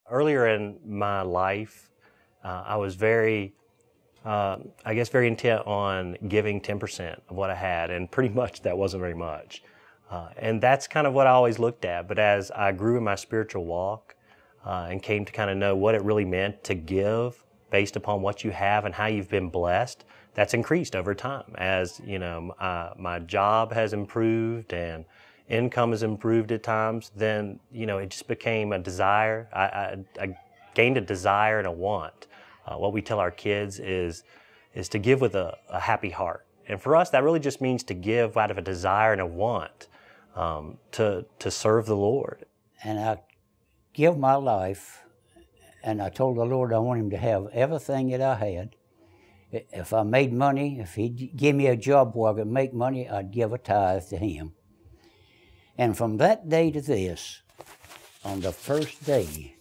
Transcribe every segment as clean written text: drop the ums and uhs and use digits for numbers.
Earlier in my life, I was very, I guess, very intent on giving 10% of what I had, and pretty much that wasn't very much. And that's kind of what I always looked at. But as I grew in my spiritual walk and came to kind of know what it really meant to give based upon what you have and how you've been blessed, that's increased over time. As you know, my job has improved and income has improved at times, then it just became a desire. I gained a desire and a want. What we tell our kids is to give with a happy heart. And for us, that really just means to give out of a desire and a want to serve the Lord. And I give my life, and I told the Lord I want Him to have everything that I had. If I made money, if He'd give me a job where I could make money, I'd give a tithe to Him. And from that day to this, on the first day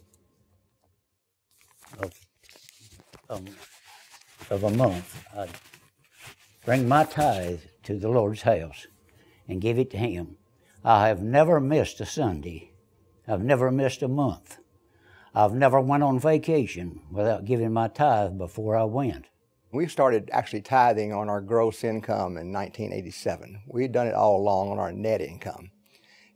of a month, I'd bring my tithe to the Lord's house and give it to Him. I have never missed a Sunday. I've never missed a month. I've never went on vacation without giving my tithe before I went. We started actually tithing on our gross income in 1987. We had done it all along on our net income.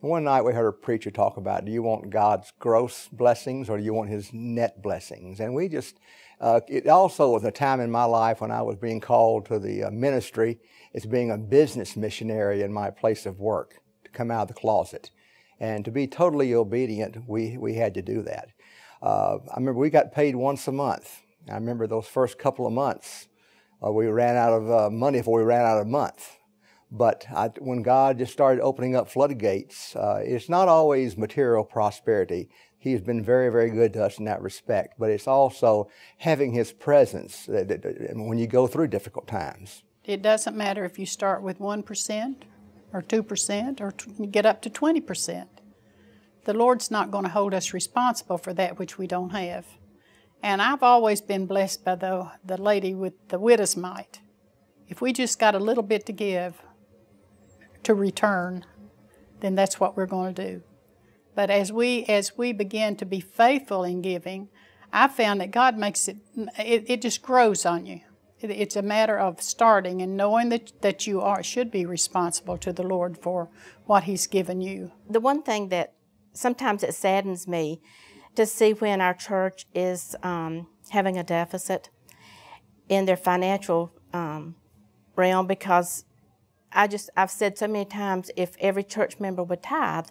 And one night we heard a preacher talk about, do you want God's gross blessings or do you want His net blessings? And we just, it also was a time in my life when I was being called to the ministry as being a business missionary in my place of work, to come out of the closet. And to be totally obedient, we had to do that. I remember we got paid once a month. I remember those first couple of months, we ran out of money before we ran out of month. But when God just started opening up floodgates, it's not always material prosperity. He's been very, very good to us in that respect. But it's also having His presence when you go through difficult times. It doesn't matter if you start with 1% or 2% or get up to 20%. The Lord's not going to hold us responsible for that which we don't have. And I've always been blessed by the lady with the widow's mite. If we just got a little bit to give, to return, then that's what we're going to do. But as we begin to be faithful in giving, I found that God makes it just grows on you. It's a matter of starting and knowing that you should be responsible to the Lord for what He's given you. The one thing that sometimes it saddens me to see when our church is having a deficit in their financial realm, because I've said so many times, if every church member would tithe,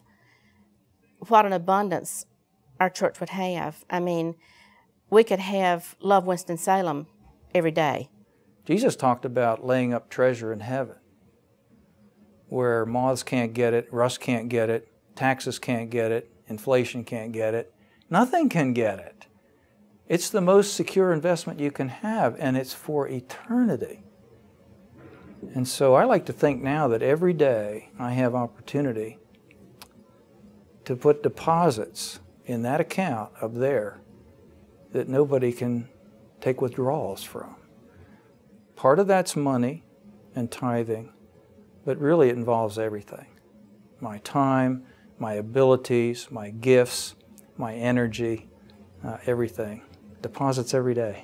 what an abundance our church would have. I mean, we could have Love Winston-Salem every day. Jesus talked about laying up treasure in heaven, where moths can't get it, rust can't get it, taxes can't get it, inflation can't get it, nothing can get it. It's the most secure investment you can have, and it's for eternity. And so I like to think now that every day I have opportunity to put deposits in that account up there that nobody can take withdrawals from. Part of that's money and tithing, but really it involves everything. My time, my abilities, my gifts, my energy, everything. Deposits every day.